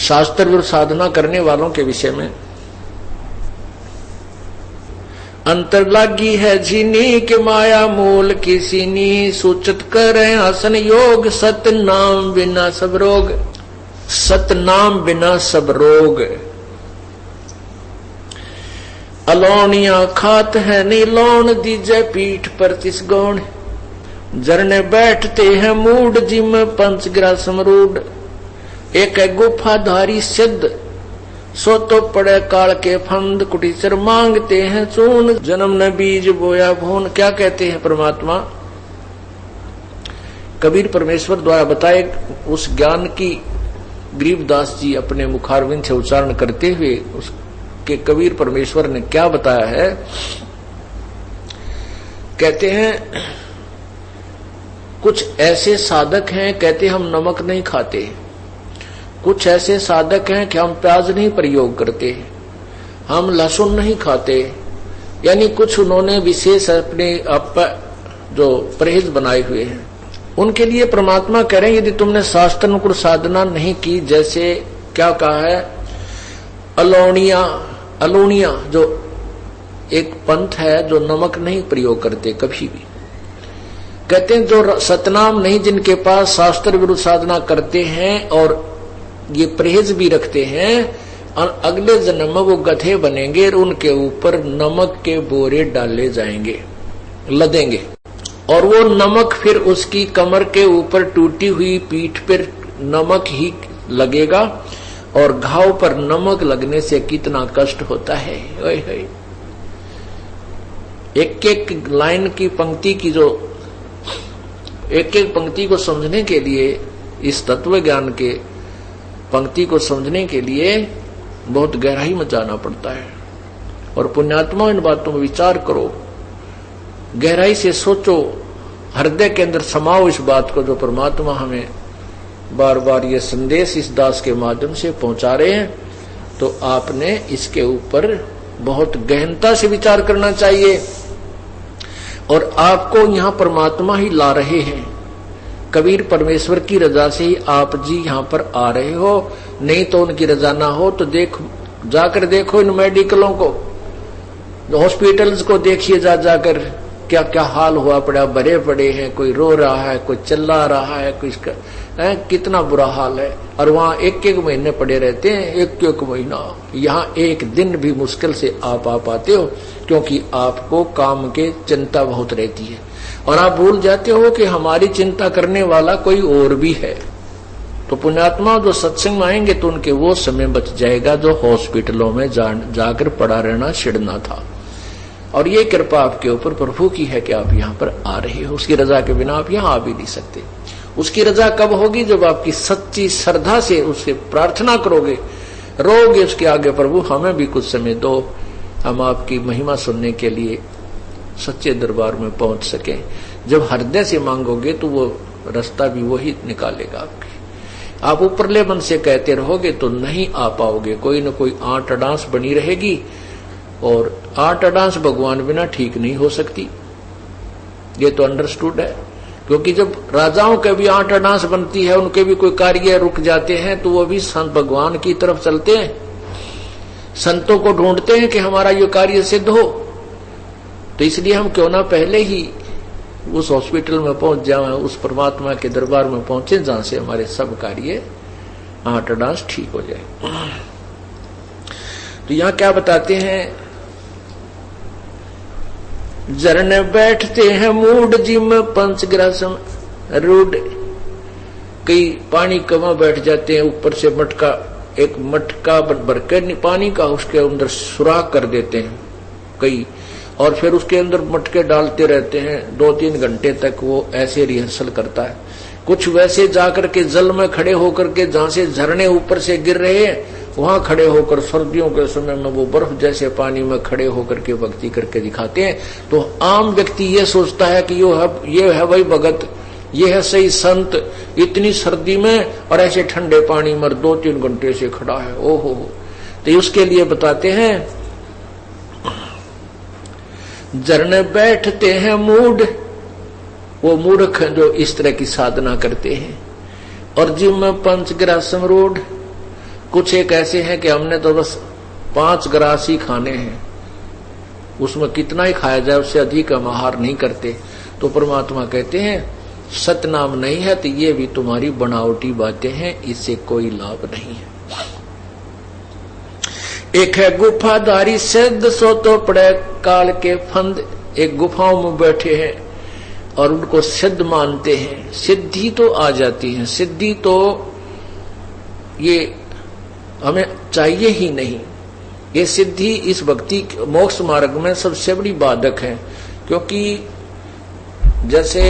शास्त्र विरुद्ध साधना करने वालों के विषय में। अंतर लागी है जीनी के माया मूल किसीनी, सूचित करे आसन योग, सत नाम बिना सब रोग। सत नाम बिना सब रोग। अलोनिया खात है नीलोन, दीजे पीठ पर तिस गौण। जरने बैठते हैं मूड, जिम पंचग्रा समरूड। एक है गुफाधारी सिद्ध, सो तो पड़े काल के फंद। कुटीचर मांगते हैं चून, जन्म न बीज बोया भून। क्या कहते हैं परमात्मा? कबीर परमेश्वर द्वारा बताए उस ज्ञान की गरीबदास जी अपने मुखारविंद से उच्चारण करते हुए उसके कबीर परमेश्वर ने क्या बताया है? कहते हैं कुछ ऐसे साधक हैं, कहते हम नमक नहीं खाते। कुछ ऐसे साधक हैं कि हम प्याज नहीं प्रयोग करते, हम लहसुन नहीं खाते। यानी कुछ उन्होंने विशेष अपने आप जो परहेज बनाए हुए हैं। उनके लिए परमात्मा कह रहे हैं यदि तुमने शास्त्रानुकूल साधना नहीं की, जैसे क्या कहा है, अलोनिया जो एक पंथ है जो नमक नहीं प्रयोग करते कभी भी। कहते हैं जो सतनाम नहीं, जिनके पास शास्त्र विरुद्ध साधना करते हैं और ये परहेज भी रखते हैं, और अगले जन्म में वो गधे बनेंगे और उनके ऊपर नमक के बोरे डाले जाएंगे, लदेंगे, और वो नमक फिर उसकी कमर के ऊपर टूटी हुई पीठ पर नमक ही लगेगा। और घाव पर नमक लगने से कितना कष्ट होता है। एक एक लाइन की पंक्ति की जो एक एक पंक्ति को समझने के लिए, इस तत्व ज्ञान के पंक्ति को समझने के लिए बहुत गहराई में जाना पड़ता है। और पुण्यात्मा इन बातों में विचार करो, गहराई से सोचो, हृदय के अंदर समाओ इस बात को जो परमात्मा हमें बार बार ये संदेश इस दास के माध्यम से पहुंचा रहे हैं। तो आपने इसके ऊपर बहुत गहनता से विचार करना चाहिए। और आपको यहाँ परमात्मा ही ला रहे हैं, कबीर परमेश्वर की रजा से ही आप जी यहाँ पर आ रहे हो। नहीं तो उनकी रजा ना हो तो जाकर देखो इन मेडिकलों को, हॉस्पिटल्स को देखिए, जाकर क्या क्या हाल हुआ पड़ा, भरे पड़े हैं, कोई रो रहा है, कोई चिल्ला रहा है, कोई कितना बुरा हाल है। और वहाँ एक एक महीने पड़े रहते हैं, एक एक महीना। यहाँ एक दिन भी मुश्किल से आप आ पाते हो, क्योंकि आपको काम के चिंता बहुत रहती है। और आप भूल जाते हो कि हमारी चिंता करने वाला कोई और भी है। तो पुण्यात्मा जो सत्संग में आएंगे तो उनके वो समय बच जाएगा जो हॉस्पिटलों में जाकर पड़ा रहना छिड़ना था। और ये कृपा आपके ऊपर प्रभु की है कि आप यहाँ पर आ रहे हो। उसकी रजा के बिना आप यहाँ आ भी नहीं सकते। उसकी रजा कब होगी? जब आपकी सच्ची श्रद्धा से उससे प्रार्थना करोगे, रोगे उसके आगे, प्रभु हमें भी कुछ समय दो, हम आपकी महिमा सुनने के लिए सच्चे दरबार में पहुंच सके। जब हृदय से मांगोगे तो वो रास्ता भी वही निकालेगा आपके। आप ऊपरले मन से कहते रहोगे तो नहीं आ पाओगे, कोई न कोई आंट अडांस बनी रहेगी। और आंट अडांस भगवान बिना ठीक नहीं हो सकती, ये तो अंडरस्टूड है। क्योंकि जब राजाओं के भी आंट अडांस बनती है, उनके भी कोई कार्य रुक जाते हैं, तो वो भी संत भगवान की तरफ चलते हैं, संतों को ढूंढते हैं कि हमारा ये कार्य सिद्ध हो। तो इसलिए हम क्यों ना पहले ही उस हॉस्पिटल में पहुंच जाएं, उस परमात्मा के दरबार में पहुंचे जहां से हमारे सब कार्य आंट अडांस ठीक हो जाए। तो यहां क्या बताते हैं? जरने बैठते हैं मूड, जिम पंचग्रासम रूड। कई पानी कमा बैठ जाते हैं, ऊपर से एक मटका भर के पानी का उसके अंदर सुराख कर देते हैं कई, और फिर उसके अंदर मटके डालते रहते हैं 2-3 घंटे तक। वो ऐसे रिहर्सल करता है। कुछ वैसे जाकर के जल में खड़े होकर के, जहां से झरने ऊपर से गिर रहे हैं, वहां खड़े होकर सर्दियों के समय में वो बर्फ जैसे पानी में खड़े होकर के भक्ति करके दिखाते हैं। तो आम व्यक्ति ये सोचता है कि ये है वही भगत, ये है सही संत, इतनी सर्दी में और ऐसे ठंडे पानी में 2-3 घंटे से खड़ा है। ओहो। तो उसके लिए बताते हैं, झरने बैठते हैं मूड, वो मूर्ख जो इस तरह की साधना करते हैं। और जिम में पंचग्रासम रोड, कुछ एक ऐसे हैं कि हमने तो बस 5 ग्रास ही खाने हैं, उसमें कितना ही खाया जाए उससे अधिक हम आहार नहीं करते। तो परमात्मा कहते हैं सतनाम नहीं है तो ये भी तुम्हारी बनावटी बातें हैं, इससे कोई लाभ नहीं है। एक है गुफाधारी सिद्ध सो तो पड़े काल के फंद। एक गुफाओं में बैठे हैं और उनको सिद्ध मानते हैं, सिद्धि तो आ जाती है, सिद्धि तो ये हमें चाहिए ही नहीं। ये सिद्धि इस भक्ति मोक्ष मार्ग में सबसे बड़ी बाधक है, क्योंकि जैसे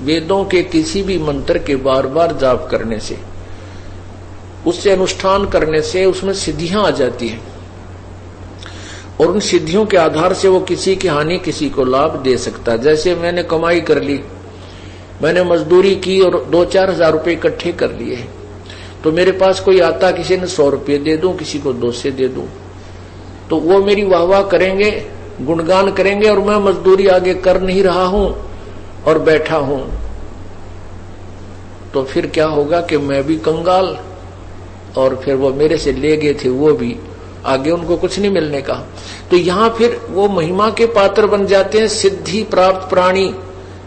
वेदों के किसी भी मंत्र के बार बार जाप करने से, उससे अनुष्ठान करने से उसमें सिद्धियां आ जाती हैं और उन सिद्धियों के आधार से वो किसी की हानि किसी को लाभ दे सकता है। जैसे मैंने कमाई कर ली, मैंने मजदूरी की और 2-4 हजार रुपये इकट्ठे कर लिए, तो मेरे पास कोई आता, किसी ने 100 रुपये दे दूं, किसी को 200 दे दूं, तो वो मेरी वाहवाह करेंगे, गुणगान करेंगे और मैं मजदूरी आगे कर नहीं रहा हूं और बैठा हूं, तो फिर क्या होगा कि मैं भी कंगाल और फिर वो मेरे से ले गए थे वो भी आगे उनको कुछ नहीं मिलने का। तो यहां फिर वो महिमा के पात्र बन जाते हैं। सिद्धि प्राप्त प्राणी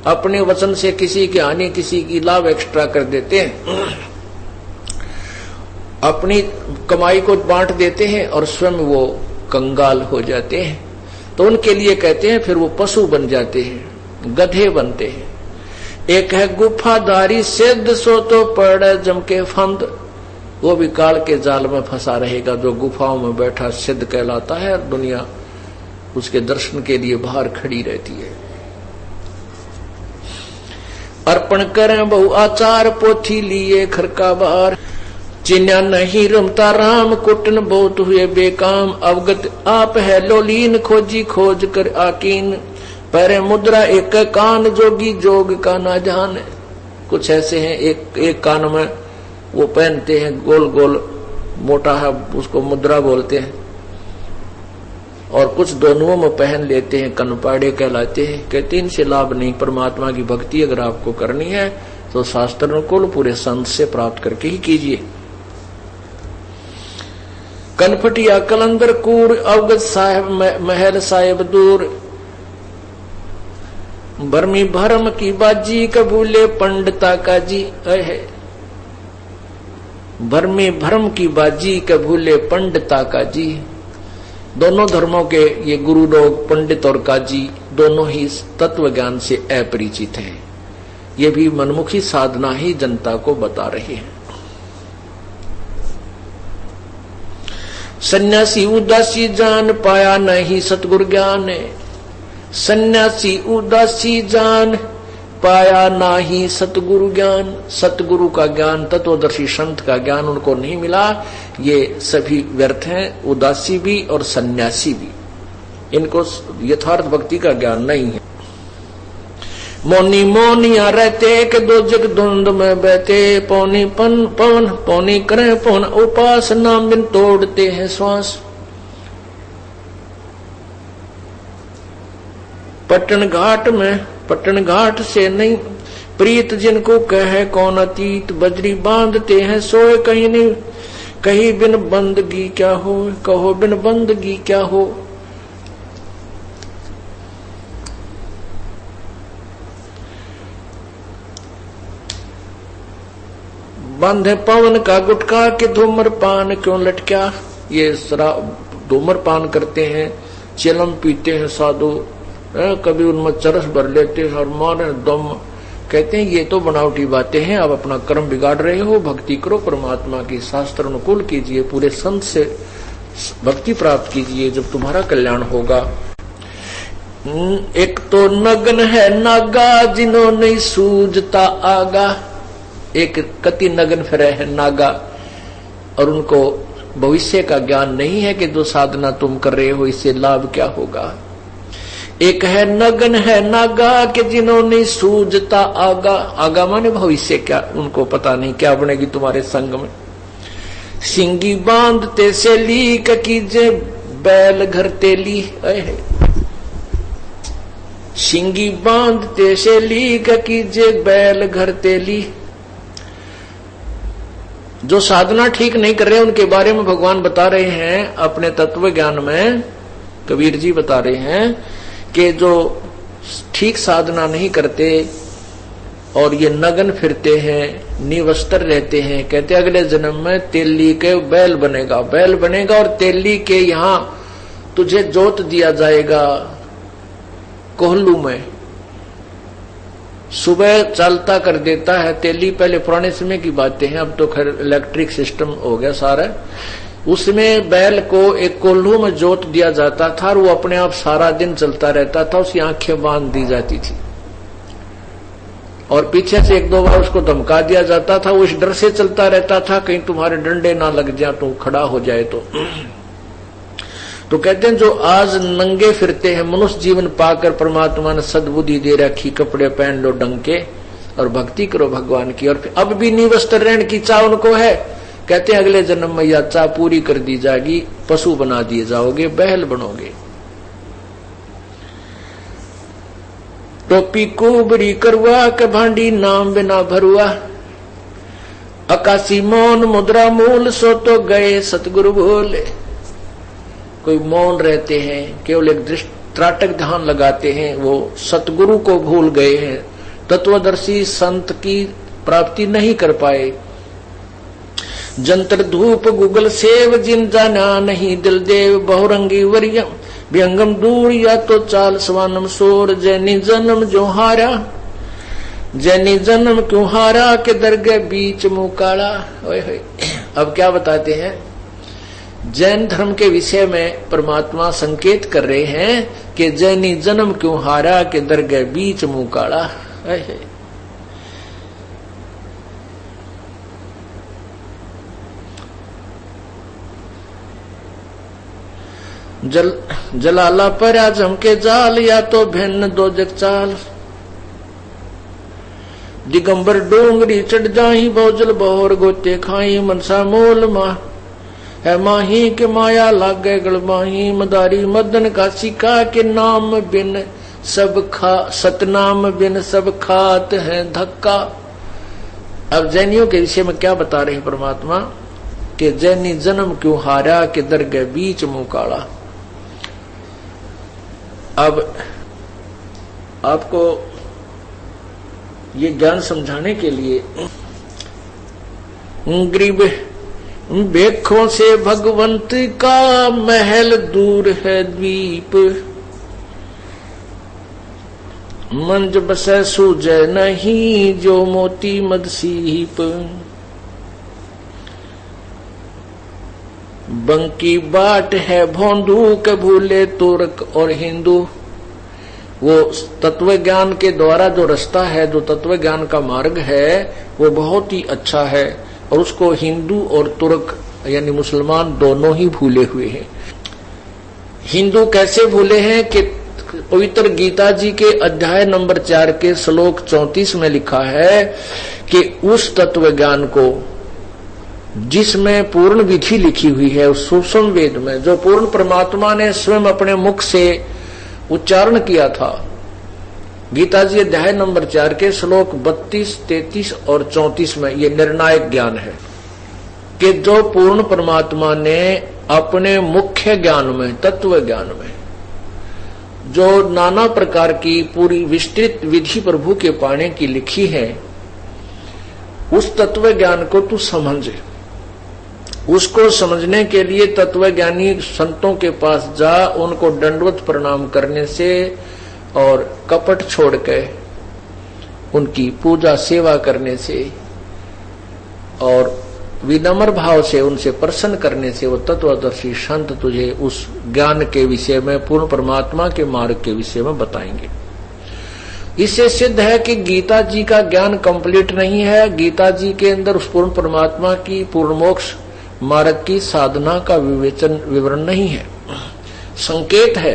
अपने वचन से किसी की हानि किसी की लाभ एक्स्ट्रा कर देते हैं, अपनी कमाई को बांट देते हैं और स्वयं वो कंगाल हो जाते हैं। तो उनके लिए कहते हैं फिर वो पशु बन जाते हैं, गधे बनते हैं। एक है गुफाधारी सिद्ध सो तो पड़ जम के फंद। वो भी काल के जाल में फंसा रहेगा, जो गुफाओं में बैठा सिद्ध कहलाता है और दुनिया उसके दर्शन के लिए बाहर खड़ी रहती है। अर्पण करें बहु आचार पोथी लिए खरका बार। चिन्या नहीं रमता राम कुटन बहुत हुए बेकाम। अवगत आप है लोलीन खोजी खोज कर आकीन। पैरे मुद्रा एक कान जोगी जोग का ना जान। कुछ ऐसे हैं एक कान में वो पहनते हैं गोल गोल मोटा है, उसको मुद्रा बोलते हैं, और कुछ दोनों में पहन लेते हैं, कनपाड़े कहलाते हैं। कहते इनसे लाभ नहीं। परमात्मा की भक्ति अगर आपको करनी है तो शास्त्र अनुकूल पूरे संत से प्राप्त करके ही कीजिए। कनफटिया कलंदर कूड़ अवगत साहेब महल साहेब दूर। भरमी भरम की बाजी कबूले पंडिता का जी है। भरमी भरम की बाजी कबूले पंडिता का जी। दोनों धर्मों के ये गुरु लोग पंडित और काजी दोनों ही तत्व ज्ञान से अपरिचित हैं। ये भी मनमुखी साधना ही जनता को बता रहे हैं। सन्यासी उदासी जान पाया नहीं सतगुरु ज्ञान। सन्यासी उदासी जान पाया नाही सतगुरु ज्ञान। सतगुरु का ज्ञान, तत्वदर्शी संत का ज्ञान उनको नहीं मिला। ये सभी व्यर्थ हैं, उदासी भी और सन्यासी भी। इनको यथार्थ भक्ति का ज्ञान नहीं है। मौनी मौनिया रहते के दो जग धुंध में बहते। पौनी पन पवन पौनी करें पौन उपास नाम बिन तोड़ते हैं श्वास। पटन घाट से नहीं प्रीत जिनको कहे कौन अतीत। बजरी बांधते हैं सोए कहीं नहीं। कहीं बिन बंदगी क्या हो, कहो बिन बंदगी क्या हो। बंधे पवन का गुटका के धूम्रपान क्यों लटक्या। ये धूम्रपान करते हैं, चिलम पीते हैं साधु, कभी उनमें चरस भर लेते हैं और मारे दम। कहते हैं ये तो बनावटी बातें हैं, आप अपना कर्म बिगाड़ रहे हो। भक्ति करो, परमात्मा की शास्त्र अनुकूल कीजिए, पूरे संत से भक्ति प्राप्त कीजिए, जब तुम्हारा कल्याण होगा। एक तो नग्न है नागा जिन्होंने सूझता आगा। एक कति नग्न फिरे है नागा और उनको भविष्य का ज्ञान नहीं है कि जो साधना तुम कर रहे हो इससे लाभ क्या होगा। एक है नगन है नागा के जिन्होंने सूझता आगा। आगा माने भविष्य, क्या उनको पता नहीं क्या बनेगी तुम्हारे संग में। सिंगी बांधते से ली कीजे बैल घर तेली। सिंगी बांधते से ली कीजे बैल घर तेली। जो साधना ठीक नहीं कर रहे उनके बारे में भगवान बता रहे हैं अपने तत्व ज्ञान में। कबीर जी बता रहे हैं कि जो ठीक साधना नहीं करते और ये नगन फिरते हैं, निवस्त्र रहते हैं, कहते अगले जन्म में तेली के बैल बनेगा, बैल बनेगा और तेली के यहां तुझे जोत दिया जाएगा कोहलू में। सुबह चलता कर देता है तेली, पहले पुराने समय की बातें हैं, अब तो खैर इलेक्ट्रिक सिस्टम हो गया सारा। उसमें बैल को एक कोल्हू में जोत दिया जाता था और वो अपने आप सारा दिन चलता रहता था, उसकी आंखें बांध दी जाती थी और पीछे से एक दो बार उसको धमका दिया जाता था। वो इस डर से चलता रहता था कहीं तुम्हारे डंडे ना लग जाए तो खड़ा हो जाए। तो कहते हैं जो आज नंगे फिरते हैं, मनुष्य जीवन पाकर परमात्मा ने सद्बुद्धि दे रखी, कपड़े पहन लो ढंग के और भक्ति करो भगवान की, और अब भी निवस्त्र रहने की चाह उनको है, कहते हैं अगले जन्म में यह चाह पूरी कर दी जाएगी, पशु बना दिए जाओगे, बैल बनोगे। टोपी कुबरी करवा के भांडी नाम बिना भरुआ, आकाशी मौन मुद्रा मूल सो तो गए सतगुरु भोले। कोई मौन रहते हैं, केवल एक त्राटक ध्यान लगाते हैं, वो सतगुरु को भूल गए हैं, तत्वदर्शी संत की प्राप्ति नहीं कर पाए। जंतर धूप गुगल सेव जिन जाना नहीं, दिल देव बहुरंगी वरियम व्यंगम दूर या तो चाल स्वानम सोर। जैनी जन्म जो हारा, जैनी जन्म क्यों हारा के दरगह बीच मुकाला। अब क्या बताते हैं, जैन धर्म के विषय में परमात्मा संकेत कर रहे हैं कि जैनी जन्म क्यों हारा के दरगह बीच मुकाला। जलाला पर आज हमके जाल, या तो भिन्न दो जग चाल। दिगंबर डोंगरी चढ़ जाही, भोजल बहोर गोते खाई, मनसा मोल माह है माही के माया लागे गलमाही। मदारी मदन का सिका के नाम बिन सब खा, सतनाम बिन सब खात है धक्का। अब जैनियों के विषय में क्या बता रहे हैं परमात्मा कि जैनी जन्म क्यों हारा के दरगह बीच मुकाला। अब आपको ये ज्ञान समझाने के लिए गरीब बेखों से भगवंत का महल दूर है द्वीप, मंज बसे सूझे नहीं जो मोती मद सीप। बंकी बाट है भोंदू के भूले तुर्क और हिंदू। वो तत्व ज्ञान के द्वारा जो रास्ता है, जो तत्व ज्ञान का मार्ग है, वो बहुत ही अच्छा है और उसको हिंदू और तुर्क यानी मुसलमान दोनों ही भूले हुए हैं। हिंदू कैसे भूले हैं कि पवित्र गीता जी के अध्याय नंबर 4 के श्लोक 34 में लिखा है कि उस तत्व ज्ञान को जिसमें पूर्ण विधि लिखी हुई है, उस सूक्ष्म वेद में जो पूर्ण परमात्मा ने स्वयं अपने मुख से उच्चारण किया था, गीता जी अध्याय नंबर 4 के श्लोक 32, 33 और 34 में ये निर्णायक ज्ञान है कि जो पूर्ण परमात्मा ने अपने मुख्य ज्ञान में, तत्व ज्ञान में जो नाना प्रकार की पूरी विस्तृत विधि प्रभु के पाने की लिखी है, उस तत्व ज्ञान को तू समझे। उसको समझने के लिए तत्वज्ञानी संतों के पास जा, उनको दंडवत प्रणाम करने से और कपट छोड़ के उनकी पूजा सेवा करने से और विनम्र भाव से उनसे प्रसन्न करने से वो तत्वदर्शी संत तुझे उस ज्ञान के विषय में, पूर्ण परमात्मा के मार्ग के विषय में बताएंगे। इससे सिद्ध है कि गीता जी का ज्ञान कंप्लीट नहीं है। गीता जी के अंदर उस पूर्ण परमात्मा की पूर्ण मोक्ष मार्ग की साधना का विवरण नहीं है। संकेत है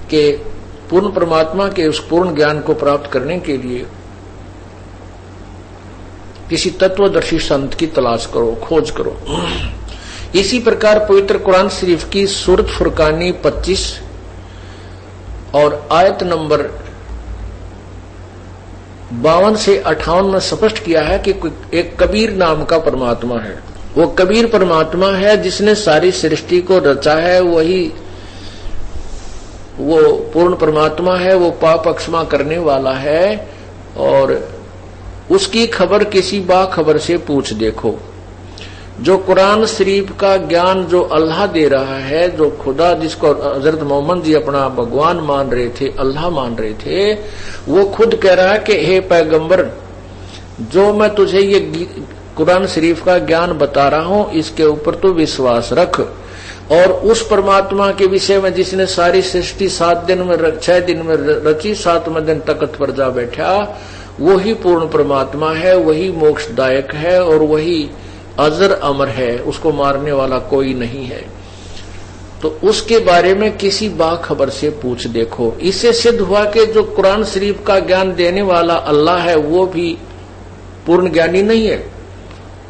कि पूर्ण परमात्मा के उस पूर्ण ज्ञान को प्राप्त करने के लिए किसी तत्वदर्शी संत की तलाश करो, खोज करो। इसी प्रकार पवित्र कुरान शरीफ की सूरत फुरकानी 25 और आयत नंबर 52 से 58 में स्पष्ट किया है कि एक कबीर नाम का परमात्मा है। वो कबीर परमात्मा है जिसने सारी सृष्टि को रचा है, वही वो पूर्ण परमात्मा है, वो पाप क्षमा करने वाला है। और उसकी खबर किसी बाखबर से पूछ देखो। जो कुरान शरीफ का ज्ञान जो अल्लाह दे रहा है, जो खुदा जिसको हजरत मोहम्मद जी अपना भगवान मान रहे थे, अल्लाह मान रहे थे, वो खुद कह रहा है कि हे पैगंबर, जो मैं तुझे ये कुरान शरीफ का ज्ञान बता रहा हूं, इसके ऊपर तो विश्वास रख। और उस परमात्मा के विषय में जिसने सारी सृष्टि 7 दिन में 6 दिन में रची, 7वें दिन तख्त पर जा बैठा, वही पूर्ण परमात्मा है, वही मोक्षदायक है और वही अजर अमर है, उसको मारने वाला कोई नहीं है। तो उसके बारे में किसी बाखबर से पूछ देखो। इससे सिद्ध हुआ कि जो कुरान शरीफ का ज्ञान देने वाला अल्लाह है, वो भी पूर्ण ज्ञानी नहीं है।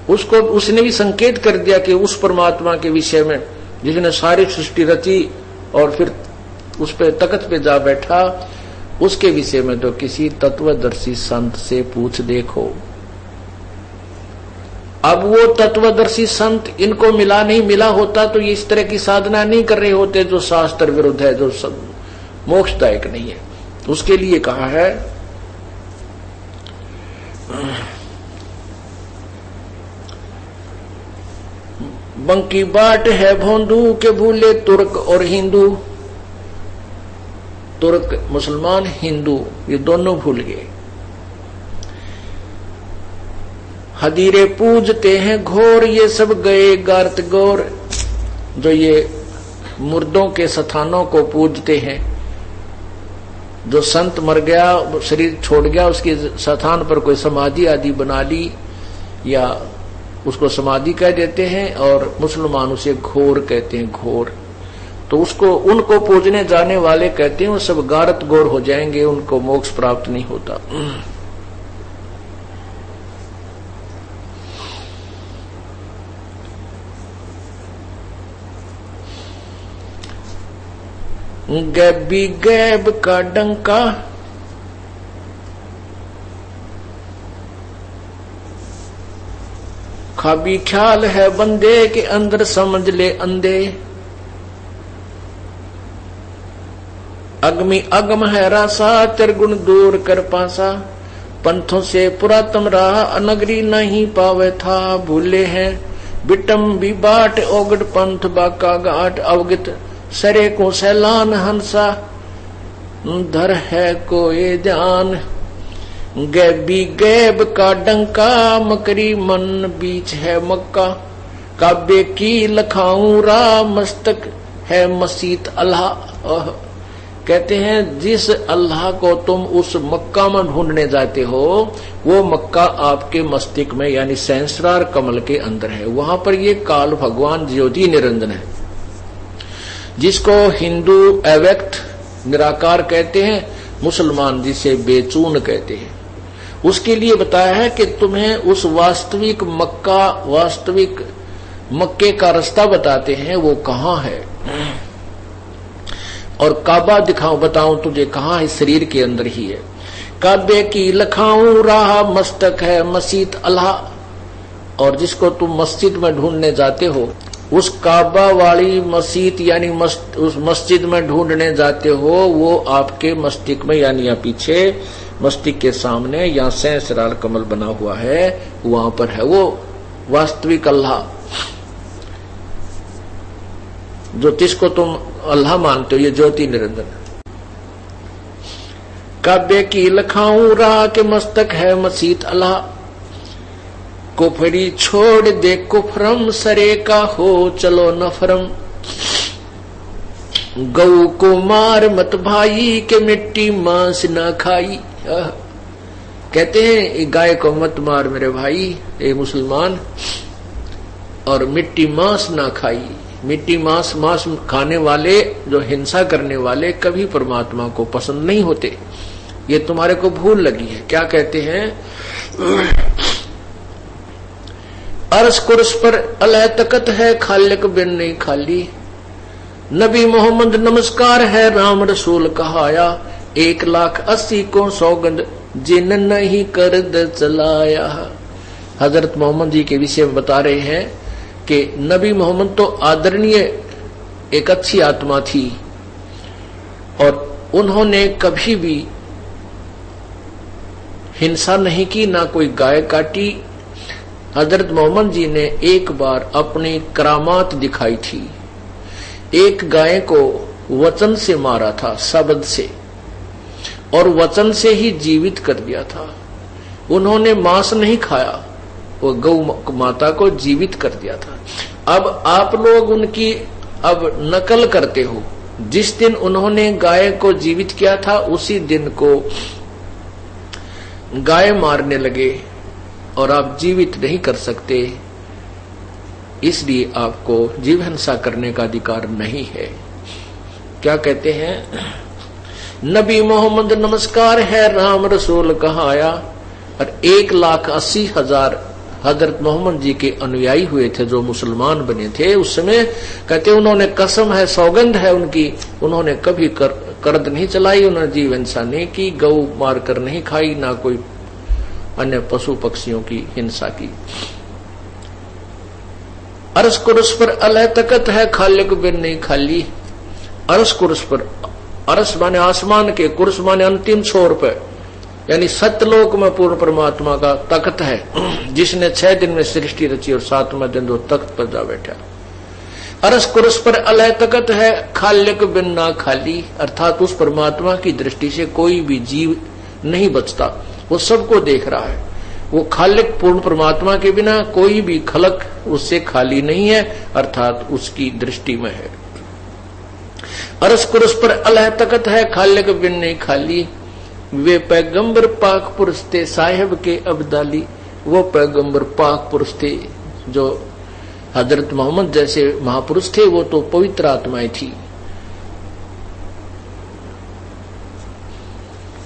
उसको उसने भी संकेत कर दिया कि उस परमात्मा के विषय में जिसने सारी सृष्टि रची और फिर उस पे तख्त पे जा बैठा, उसके विषय में तो किसी तत्वदर्शी संत से पूछ देखो। अब वो तत्वदर्शी संत इनको मिला नहीं, मिला होता तो ये इस तरह की साधना नहीं कर रहे होते जो शास्त्र विरुद्ध है, जो मोक्षदायक नहीं है। उसके लिए कहा है बंकी बाट है भोंदू के भूले तुर्क और हिंदू। तुर्क मुसलमान, हिंदू ये दोनों भूल गए। हदीरे पूजते हैं घोर, ये सब गए गारत गौर। जो ये मुर्दों के स्थानों को पूजते हैं, जो संत मर गया, शरीर छोड़ गया, उसके स्थान पर कोई समाधि आदि बना ली या उसको समाधि कह देते हैं, और मुसलमान उसे घोर कहते हैं, घोर। तो उसको उनको पूजने जाने वाले कहते हैं वो सब गारत गौर हो जाएंगे, उनको मोक्ष प्राप्त नहीं होता। गैबी गैब का डंका, खाबी ख्याल है बंदे के अंदर समझ ले अंधे। अगमी अगम है रासा, त्रिगुण दूर कर पासा। पंथों से पुरातम रहा, अनगरी नहीं पावे था। भूले हैं बिटम भी बाट, ओगट पंथ बाका घाट। अवगत सरे को सैलान हंसा, धर है कोई ध्यान। गैबी गैब का डंका, मकरी मन बीच है मक्का। काबे की लखाऊं रा, मस्तक है मसीत अल्लाह। कहते हैं जिस अल्लाह को तुम उस मक्का में ढूंढने जाते हो, वो मक्का आपके मस्तिष्क में यानी सहस्रार कमल के अंदर है। वहां पर ये काल भगवान ज्योति निरंजन है, जिसको हिंदू अव्यक्त निराकार कहते हैं, मुसलमान जिसे बेचून कहते हैं। उसके लिए बताया है कि तुम्हें उस वास्तविक मक्का, वास्तविक मक्के का रास्ता बताते हैं, वो कहाँ है। और काबा दिखाऊं, बताऊं तुझे कहाँ है, शरीर के अंदर ही है। काबे की लखाऊं राह, मस्तक है मस्जिद अल्लाह। और जिसको तुम मस्जिद में ढूंढने जाते हो, उस काबा वाली मस्जिद यानी उस मस्जिद में ढूंढने जाते हो, वो आपके मस्तिष्क में यानी यहाँ पीछे मस्तिष्क के सामने यहाँ सहस्रार कमल बना हुआ है, वहां पर है वो वास्तविक अल्लाह। ज्योतिष को तुम अल्लाह मानते हो, ये ज्योति निरंजन। काबे की लखाऊं राह के मस्तक है मस्जिद अल्लाह। कुफरी छोड़ दे कुफरम, सरे का हो चलो नफरम। गऊ को मार मत भाई, के मिट्टी मांस न खाई। कहते हैं गाय को मत मार मेरे भाई ए मुसलमान, और मिट्टी मांस ना खाई। मिट्टी मांस खाने वाले, जो हिंसा करने वाले कभी परमात्मा को पसंद नहीं होते। ये तुम्हारे को भूल लगी है। क्या कहते हैं, अर्श कुर्स पर अलह तकत है, खालिक बिन नहीं खाली। नबी मोहम्मद नमस्कार है, राम रसूल कहाया। 1,80,000 को सौगंध जिन नहीं करद चलाया। हजरत मोहम्मद जी के विषय में बता रहे हैं कि नबी मोहम्मद तो आदरणीय एक अच्छी आत्मा थी और उन्होंने कभी भी हिंसा नहीं की, ना कोई गाय काटी। हजरत मोहम्मद जी ने एक बार अपनी करामात दिखाई थी। एक गाय को वचन से मारा था, शब्द से, और वचन से ही जीवित कर दिया था। उन्होंने मांस नहीं खाया, वो गौ माता को जीवित कर दिया था। अब आप लोग उनकी अब नकल करते हो। जिस दिन उन्होंने गाय को जीवित किया था उसी दिन को गाय मारने लगे और आप जीवित नहीं कर सकते, इसलिए आपको जीव हिंसा करने का अधिकार नहीं है। क्या कहते हैं? नबी मोहम्मद नमस्कार है, राम रसूल कहाया। और 1,80,000 हजरत मोहम्मद जी के अनुयायी हुए थे जो मुसलमान बने थे उस समय। कहते उन्होंने कसम है, सौगंध है उनकी, उन्होंने कभी करद नहीं चलाई, उन्होंने जीव हिंसा नहीं की, गौ मारकर नहीं खाई, ना कोई अन्य पशु पक्षियों की हिंसा की। अरस कुरस पर अलह तकत है, खालिक बिन नहीं खाली। अरस कुरस पर, अरस माने आसमान के, कुरस माने अंतिम छोर पर, यानी सत्यलोक में पूर्ण परमात्मा का तख्त है, जिसने 6 दिन में सृष्टि रची और 7वें दिन वो तख्त पर जा बैठा। अरस कुरस पर अलह तकत है, खालिक बिन ना खाली, अर्थात उस परमात्मा की दृष्टि से कोई भी जीव नहीं बचता, वो सबको देख रहा है। वो खालिक पूर्ण परमात्मा के बिना कोई भी खलक उससे खाली नहीं है, अर्थात उसकी दृष्टि में है। अरस कुरस पर अलह तकत है, खालिक बिन नहीं खाली। वे पैगंबर पाक पुरुष थे साहिब के अब्दाली। वो पैगंबर पाक पुरुष थे जो हजरत मोहम्मद जैसे महापुरुष थे, वो तो पवित्र आत्माएं थी।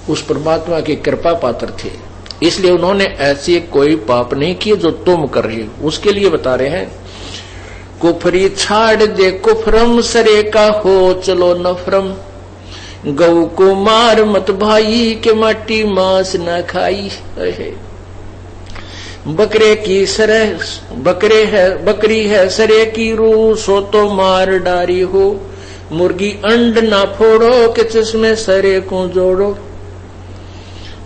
उस परमात्मा की कृपा पात्र थे, इसलिए उन्होंने ऐसे कोई पाप नहीं किए जो तुम कर रहे हो। उसके लिए बता रहे हैं, कुफरी छाड़ दे कुफरम, सरे का हो चलो नफरम। गौ को मार मत भाई, के माटी मांस न खाई। बकरे की सरह बकरी है सरे की रूह, सो तो मार डारी हो। मुर्गी अंड ना फोड़ो, के चश्मे सरे को जोड़ो।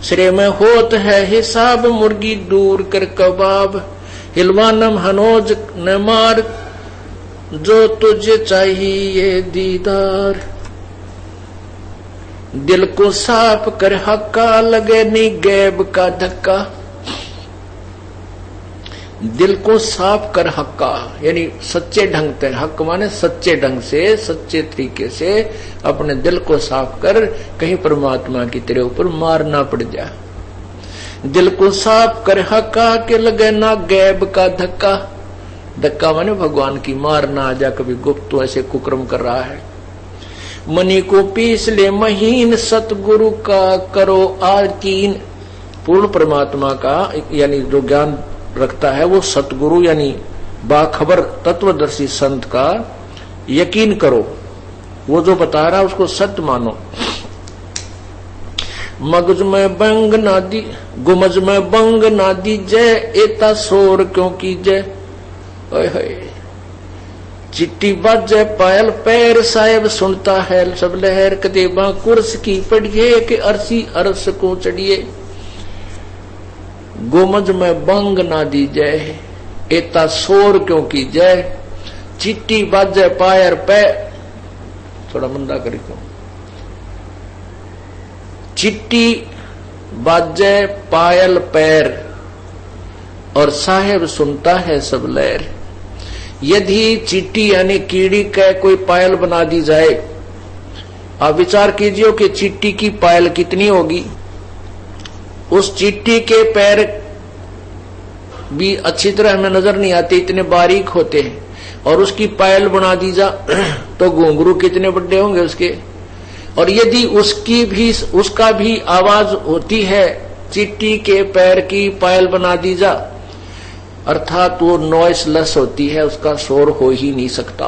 सरे में होत है हिसाब, मुर्गी दूर कर कबाब। हिलवानम हनोज न मार, जो तुझे चाहिए दीदार। दिल को साफ कर हक्का, लगे नहीं गैब का धक्का। दिल को साफ कर हक्का, यानी सच्चे ढंग से, हक माने सच्चे ढंग से, सच्चे तरीके से अपने दिल को साफ कर, कहीं परमात्मा की तेरे ऊपर मार ना पड़ जा। दिल को साफ कर हक्का, के लगे ना गैब का धक्का। धक्का माने भगवान की मार ना आ जा, कभी गुप्त तो ऐसे कुकर्म कर रहा है। मनी को पीस ले महीन, सतगुरु का करो आकीन। पूर्ण परमात्मा का यानी जो ज्ञान रखता है वो सतगुरु यानी बाखबर तत्वदर्शी संत का यकीन करो, वो जो बता रहा है उसको सत्य मानो। मगज में बंग ना दी, गुमज में बंग ना दी जय, एता शोर क्यों की जय। चिट्टी बाजे पायल पैर, साहेब सुनता है सब लहर। कदेबा कुर्स की पढ़िए, के अरसी अरस को चढ़िए। गोमज में बंग ना दी जय, एता शोर क्यों की जय। चिट्टी बाजे पायर पैर, थोड़ा मंदा करी को। चिट्टी बाजे पायल पैर, और साहेब सुनता है सब लहर। यदि चींटी यानी कीड़ी का कोई पायल बना दी जाए, आप विचार कीजिए कि चींटी की पायल कितनी होगी। उस चींटी के पैर भी अच्छी तरह हमें नजर नहीं आते, इतने बारीक होते हैं, और उसकी पायल बना दी जा तो घुंघरू कितने बड़े होंगे उसके। और यदि उसका भी आवाज होती है, चींटी के पैर की पायल बना दी जा, अर्थात वो नॉइसलेस होती है, उसका शोर हो ही नहीं सकता।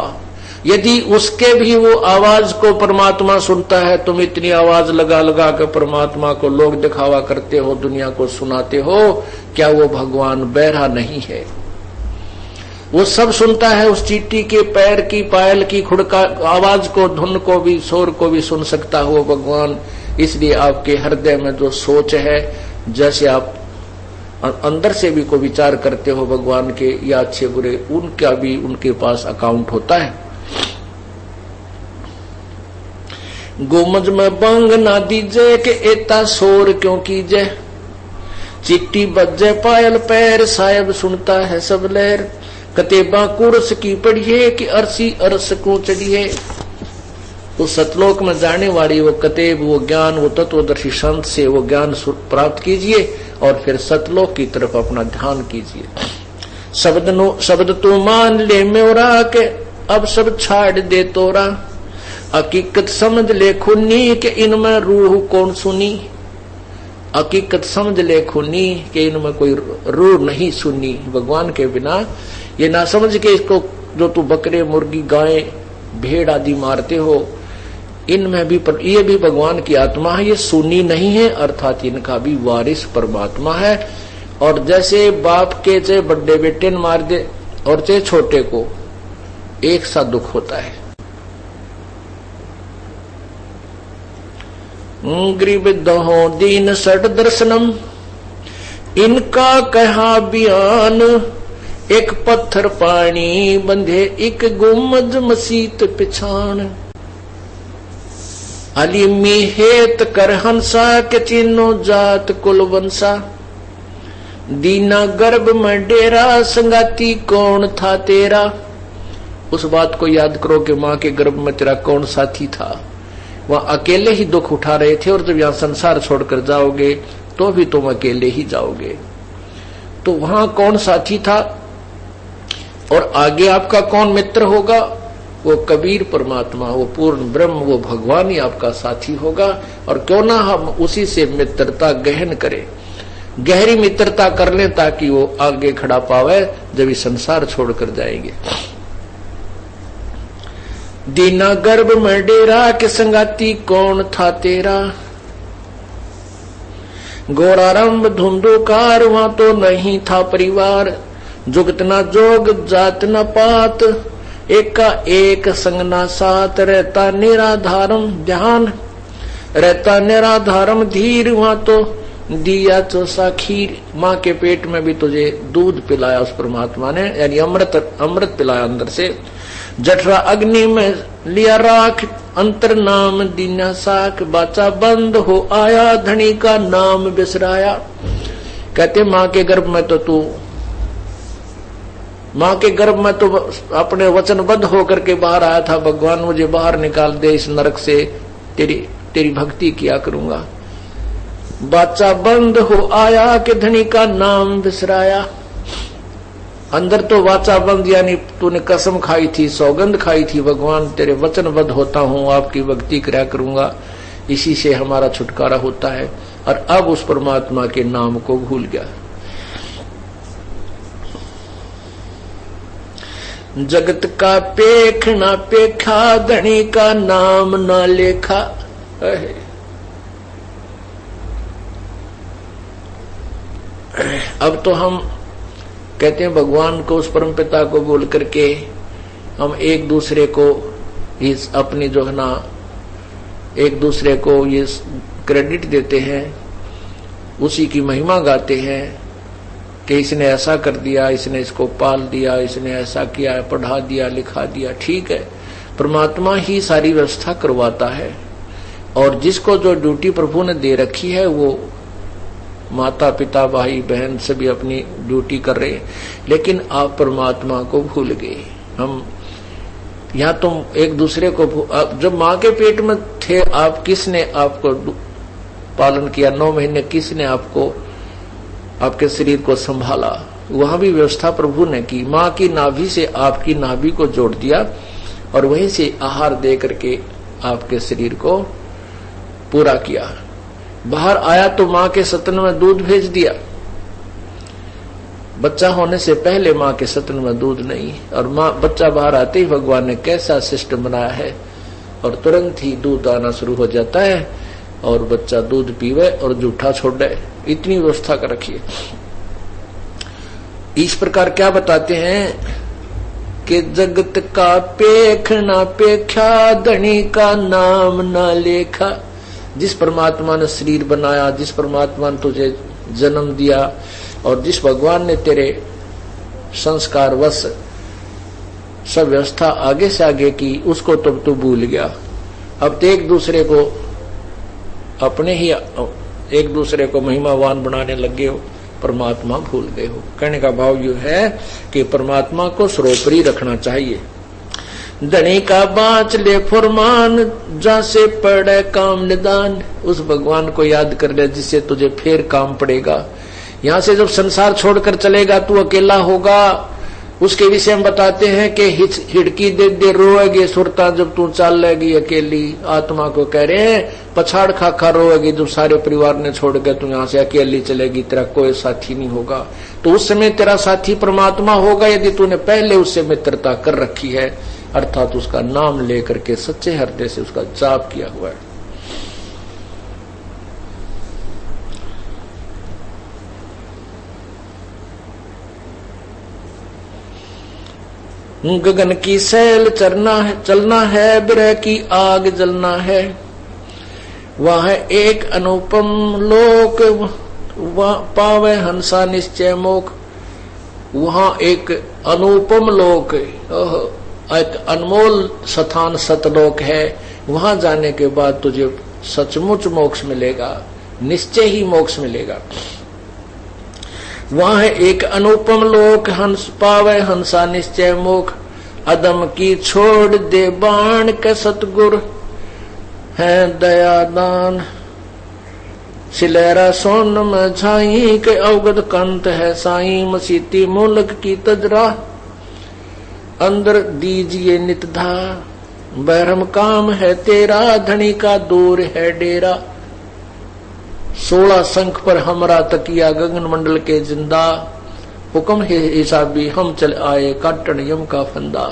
यदि उसके भी वो आवाज को परमात्मा सुनता है, तुम इतनी आवाज लगा लगा कर परमात्मा को लोग दिखावा करते हो, दुनिया को सुनाते हो, क्या वो भगवान बहरा नहीं है? वो सब सुनता है। उस चींटी के पैर की, पायल की, खुड़का आवाज को, धुन को भी, शोर को भी सुन सकता हो भगवान। इसलिए आपके हृदय में जो सोच है, जैसे आप अंदर से भी को विचार करते हो भगवान के या अच्छे बुरे, उनका भी उनके पास अकाउंट होता है। गोमज में बंग ना दीजे के एता शोर क्यों कीजे, चिट्टी बजे पायल पैर साहेब सुनता है सब लहर, कतेबा कुरस की पढ़िए कि अरसी अरस को चढ़िए। तो सतलोक में जाने वाली वो कतेब, वो ज्ञान, वो तत्वदर्शी संत से वो ज्ञान प्राप्त कीजिए और फिर सतलोक की तरफ अपना ध्यान कीजिए। शब्द तो मान ले मेरा के अब सब छाड़ दे तोरा, हकीकत समझ ले खुनी के इनमें रूह कौन सुनी, हकीकत समझ ले खुनी के इनमें कोई रूह नहीं सुनी। भगवान के बिना ये ना समझ के इसको जो तू बकरे, मुर्गी, गाय, भेड़ आदि मारते हो, इनमें भी ये भी भगवान की आत्मा है, ये सुनी नहीं है, अर्थात इनका भी वारिस परमात्मा है। और जैसे बाप के चाहे बड़े बेटे ने मार दे और चाहे छोटे को, एक सा दुख होता है। गरीब दहो दीन सट दर्शनम, इनका कहा बयान, एक पत्थर पानी बंधे एक गुम्मज मसीत पिछान, अली मिहेत कर हंसा के चिन्नो जात कुल वंसा, दीना गर्भ में डेरा संगाती कौन था तेरा। उस बात को याद करो कि माँ के गर्भ में तेरा कौन साथी था। वहां अकेले ही दुख उठा रहे थे और जब यहाँ संसार छोड़कर जाओगे तो भी तुम अकेले ही जाओगे। तो वहां कौन साथी था और आगे आपका कौन मित्र होगा? वो कबीर परमात्मा, वो पूर्ण ब्रह्म, वो भगवान ही आपका साथी होगा। और क्यों ना हम उसी से मित्रता गहन करें, गहरी मित्रता कर लें ताकि वो आगे खड़ा पावे जब इस संसार छोड़कर जाएंगे। दीना गर्भ में डेरा के संगाती कौन था तेरा, घोरारंभ धुंधुकार वहां तो नहीं था परिवार, जुगत न जोग जात न पात, एका एक संग ना साथ, रहता निराधारम ध्यान, रहता निराधारम धीर, वहां तो दिया चोसा खीर। माँ के पेट में भी तुझे दूध पिलाया उस परमात्मा ने, यानी अमृत पिलाया अंदर से। जठरा अग्नि में लिया राख, अंतर नाम दीना साख, बाचा बंद हो आया, धनी का नाम बिसराया। कहते माँ के गर्भ में तो तू, माँ के गर्भ में तो अपने वचनबद्ध होकर के बाहर आया था, भगवान मुझे बाहर निकाल दे इस नरक से, तेरी भक्ति किया करूंगा। बाचा बंद हो आया कि धनी का नाम बिसराया। अंदर तो वाचा बंद, यानी तूने कसम खाई थी, सौगंध खाई थी, भगवान तेरे वचनबद्ध होता हूं, आपकी भक्ति किया करूंगा, इसी से हमारा छुटकारा होता है। और अब उस परमात्मा के नाम को भूल गया। जगत का पेख ना पेखा, धनी का नाम ना लेखा। अब तो हम कहते हैं भगवान को, उस परम पिता को बोल करके हम एक दूसरे को इस अपनी जो है ना, एक दूसरे को ये क्रेडिट देते हैं, उसी की महिमा गाते हैं कि इसने ऐसा कर दिया, इसने इसको पाल दिया, इसने ऐसा किया, पढ़ा दिया, लिखा दिया। ठीक है, परमात्मा ही सारी व्यवस्था करवाता है और जिसको जो ड्यूटी प्रभु ने दे रखी है वो माता पिता भाई बहन सभी अपनी ड्यूटी कर रहे हैं, लेकिन आप परमात्मा को भूल गए। हम या तुम एक दूसरे को, जब माँ के पेट में थे आप, किसने आपको पालन किया? 9 महीने किसने आपको, आपके शरीर को संभाला? वहां भी व्यवस्था प्रभु ने की। माँ की नाभि से आपकी नाभि को जोड़ दिया और वहीं से आहार दे करके आपके शरीर को पूरा किया। बाहर आया तो माँ के स्तन में दूध भेज दिया, बच्चा होने से पहले माँ के स्तन में दूध नहीं, और माँ बच्चा बाहर आते ही भगवान ने कैसा सिस्टम बनाया है, और तुरंत ही दूध आना शुरू हो जाता है और बच्चा दूध पीवे और जूठा छोड़े, इतनी व्यवस्था कर रखी है। इस प्रकार क्या बताते हैं कि जगत का पेखना पेख्या, धनी का नाम ना लेखा। जिस परमात्मा ने शरीर बनाया, जिस परमात्मा ने तुझे जन्म दिया, और जिस भगवान ने तेरे संस्कार वश सब व्यवस्था आगे से आगे की, उसको तब तो भूल गया। अब तो एक दूसरे को अपने ही एक दूसरे को महिमावान बनाने लगे हो, परमात्मा भूल गए हो। कहने का भाव यह है कि परमात्मा को सर्वोपरि रखना चाहिए। धनी का बाँच ले फुरमान, जैसे पड़े काम निदान। उस भगवान को याद कर ले जिससे तुझे फिर काम पड़ेगा। यहाँ से जब संसार छोड़कर चलेगा तू अकेला होगा, उसके विषय में बताते हैं कि हिड़की दे दे रोएगी सुरता, जब तू चल लेगी अकेली। आत्मा को कह रहे हैं पछाड़ खा खा रोएगी, जब सारे परिवार ने छोड़ के तू यहाँ से अकेली चलेगी, तेरा कोई साथी नहीं होगा। तो उस समय तेरा साथी परमात्मा होगा, यदि तूने पहले उससे मित्रता कर रखी है, अर्थात उसका नाम लेकर के सच्चे हृदय से उसका जाप किया हुआ है। गगन की सैल चलना है, बिरह की आग जलना है। वह एक अनुपम लोक, पावे हंसा निश्चय मोख। वहां एक अनुपम लोक, एक अनमोल स्थान सतलोक है। वहां जाने के बाद तुझे सचमुच मोक्ष मिलेगा, निश्चय ही मोक्ष मिलेगा। वहां है एक अनुपम लोक, हंस पावे हंसा निश्चय मोख। अदम की छोड़ दे बाण के सतगुर है दयादान। सिलेरा सोन में झाई के अवगत कंत है साई। मसीती मुल्क की तजरा अंदर दीजिए नितधा। बहरम काम है तेरा, धनी का दूर है डेरा। 16 शंख पर हमरा तकिया, गगन मंडल के जिंदा। हुक्म हिसाबी हम चल आए, काटन यम का फंदा।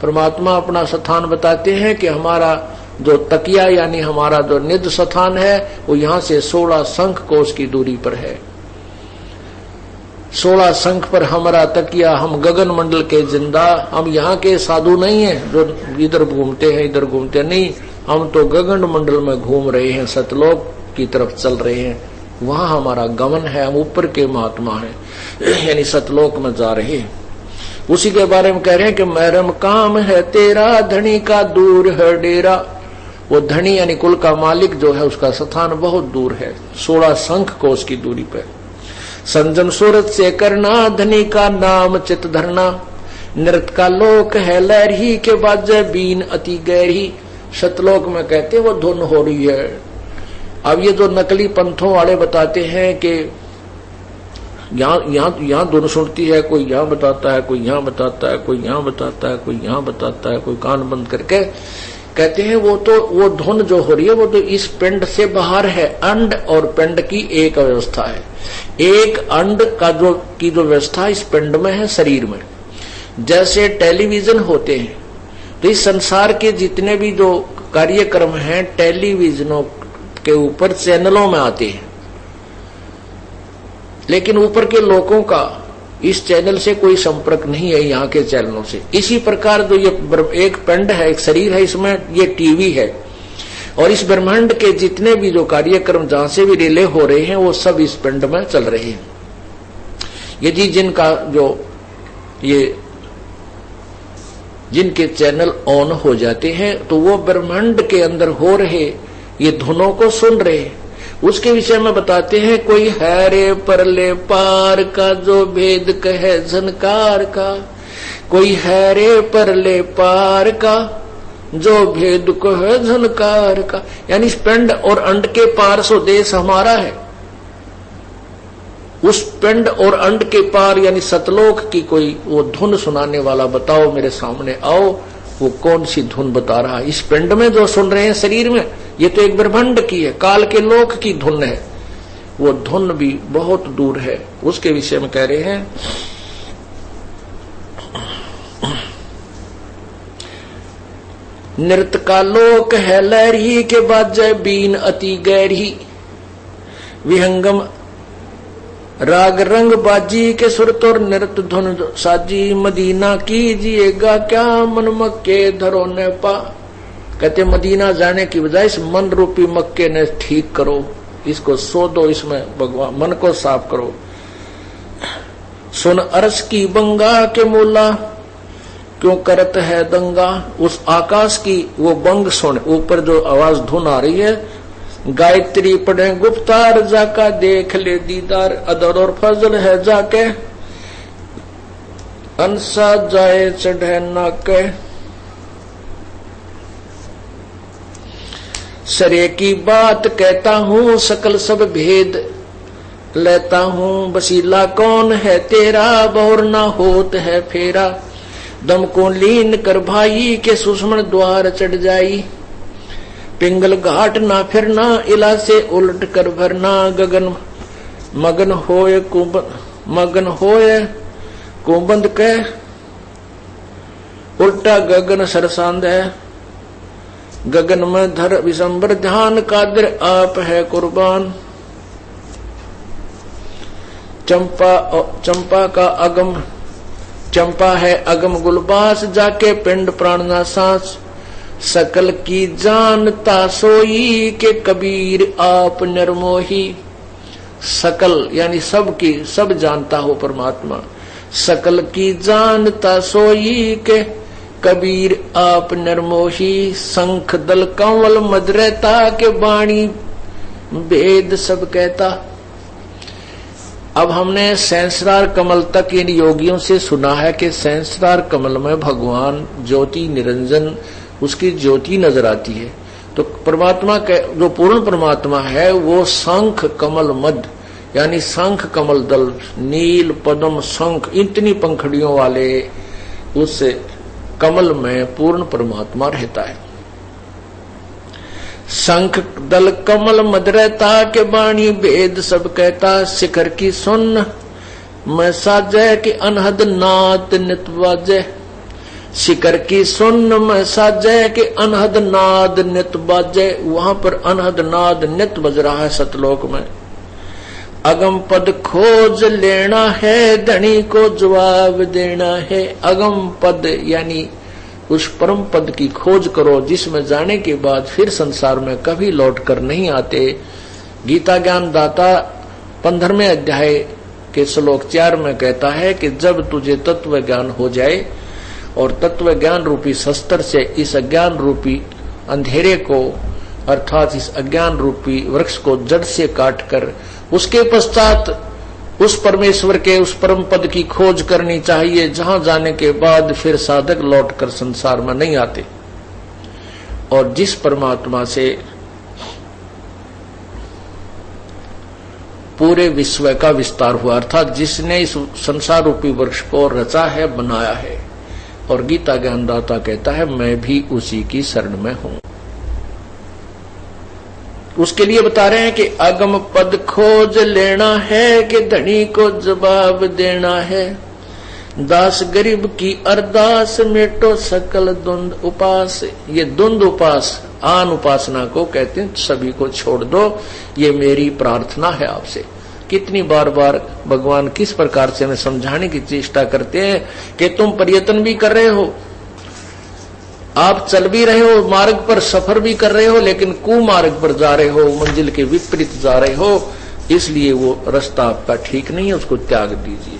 परमात्मा अपना स्थान बताते हैं कि हमारा जो तकिया यानी हमारा जो निज स्थान है वो यहाँ से 16 शंख कोस की दूरी पर है। 16 शंख पर हमारा तकिया, हम गगन मंडल के जिंदा। हम यहाँ के साधु नहीं है जो इधर घूमते हैं इधर घूमते नहीं, हम तो गगन मंडल में घूम रहे हैं, सतलोक की तरफ चल रहे हैं। वहां हमारा गमन है, हम ऊपर के महात्मा हैं, यानी सतलोक में जा रहे हैं। उसी के बारे में कह रहे हैं कि महरम काम है तेरा, धनी का दूर है डेरा। वो धनी यानी कुल का मालिक जो है उसका स्थान बहुत दूर है, 16 शंख कोस की दूरी पर। संजम सूरत से करना, धनी का नाम चित धरना। नृत्य का लोक है लहरी के बाजे बीन अति गहरी। सतलोक में कहते वो धुन हो रही है। अब ये जो नकली पंथों वाले बताते हैं कि यहाँ धुन सुनती है, कोई यहाँ बताता है, कोई यहाँ बताता है, कोई यहाँ बताता है, कोई यहाँ बताता है, कोई कान बंद करके कहते हैं वो धुन जो हो रही है वो तो इस पिंड से बाहर है। अंड और पिंड की एक व्यवस्था है। एक अंड का जो व्यवस्था इस पिंड में है, शरीर में। जैसे टेलीविजन होते हैं तो इस संसार के जितने भी जो कार्यक्रम हैं टेलीविजनों के ऊपर चैनलों में आते हैं, लेकिन ऊपर के लोगों का इस चैनल से कोई संपर्क नहीं है यहाँ के चैनलों से। इसी प्रकार जो ये एक पिंड है, एक शरीर है, इसमें ये टीवी है, और इस ब्रह्मांड के जितने भी जो कार्यक्रम जहां से भी रिले हो रहे हैं वो सब इस पिंड में चल रहे हैं। यदि जिनके चैनल ऑन हो जाते हैं तो वो ब्रह्मांड के अंदर हो रहे ये धुनों को सुन रहे। उसके विषय में बताते हैं कोई है रे परले पार का, जो भेद कहे झनकार का। कोई है रे परले पार का, जो भेद कहे झनकार का। यानी इस पिंड और अंड के पार सो देश हमारा है। उस पिंड और अंड के पार यानी सतलोक की कोई वो धुन सुनाने वाला बताओ, मेरे सामने आओ। वो कौन सी धुन बता रहा है? इस पिंड में जो सुन रहे हैं शरीर में, ये तो एक ब्रह्मांड की है, काल के लोक की धुन है। वो धुन भी बहुत दूर है। उसके विषय में कह रहे हैं नृत्य का लोक है लहरी के बाजे बीन अति गहरी। विहंगम राग रंग बाजी के सुर तोर नृत्य धुन साजी। मदीना कीजिएगा क्या मन मक्के धरो न पा। कहते मदीना जाने की बजाय इस मन रूपी मक्के ने ठीक करो, इसको सो दो, इसमें भगवान मन को साफ करो। सुन अरस की बंगा के मोला क्यों करत है दंगा। उस आकाश की वो बंग सुन, ऊपर जो आवाज धुन आ रही है। गायत्री पढ़े गुप्तार जाका देख ले दीदार। अदर और फजल है जाके अंसा जाए चढ़े नाके। सरे की बात कहता हूँ सकल सब भेद लेता हूँ। बसीला कौन है तेरा बहुर ना होत है फेरा। दम को लीन कर भाई के सुषमण द्वार चढ़ जाई। पिंगल घाट ना फिरना इला से उलट कर भरना। गगन मगन होए कुंबंद के उल्टा गगन सरसांद है। गगन में धर विशंबर ध्यान कादर आप है कुर्बान। चंपा का अगम चंपा है अगम गुलबास जाके पिंड प्राण ना सांस। सकल की जानता सोई के कबीर आप निर्मोही। सकल यानी सब की सब जानता हो परमात्मा। सकल की जानता सोई के कबीर आप निर्मोही। शंख दल कंवल मदरता के वाणी भेद सब कहता। अब हमने सहस्रार कमल तक इन योगियों से सुना है कि सहस्रार कमल में भगवान ज्योति निरंजन उसकी ज्योति नजर आती है। तो परमात्मा के जो पूर्ण परमात्मा है वो शंख कमल मध्य यानी शंख कमल दल नील पद्म शंख इतनी पंखड़ियों वाले उस कमल में पूर्ण परमात्मा रहता है। शंख दल कमल मदरता के बाणी भेद सब कहता। शिखर की सुन मैं साजय के अनहद नाद नित बाजे। शिखर की सुन मैं साजय के अनहद नाद नित बाजे। वहां पर अनहद नाद नित बज रहा है सतलोक में। अगम पद खोज लेना है धनी को जवाब देना है। अगम पद यानी उस परम पद की खोज करो जिसमें जाने के बाद फिर संसार में कभी लौट कर नहीं आते। गीता ज्ञान दाता 15वें अध्याय के श्लोक 4 में कहता है कि जब तुझे तत्व ज्ञान हो जाए और तत्व ज्ञान रूपी शस्त्र से इस अज्ञान रूपी अंधेरे को अर्थात इस अज्ञान रूपी वृक्ष को जड़ से काटकर उसके पश्चात उस परमेश्वर के उस परम पद की खोज करनी चाहिए जहां जाने के बाद फिर साधक लौटकर संसार में नहीं आते। और जिस परमात्मा से पूरे विश्व का विस्तार हुआ अर्थात जिसने इस संसार रूपी वृक्ष को रचा है बनाया है। और गीता ज्ञानदाता कहता है मैं भी उसी की शरण में हूं। उसके लिए बता रहे हैं कि अगम पद खोज लेना है कि धनी को जवाब देना है। दास गरीब की अरदास मेटो सकल द्वंद उपास। ये द्वंद उपास आन उपासना को कहते हैं सभी को छोड़ दो, ये मेरी प्रार्थना है आपसे। कितनी बार बार भगवान किस प्रकार से हमें समझाने की चेष्टा करते हैं कि तुम प्रयत्न भी कर रहे हो, आप चल भी रहे हो, मार्ग पर सफर भी कर रहे हो, लेकिन कुमार्ग पर जा रहे हो, मंजिल के विपरीत जा रहे हो, इसलिए वो रास्ता आपका ठीक नहीं है, उसको त्याग दीजिए।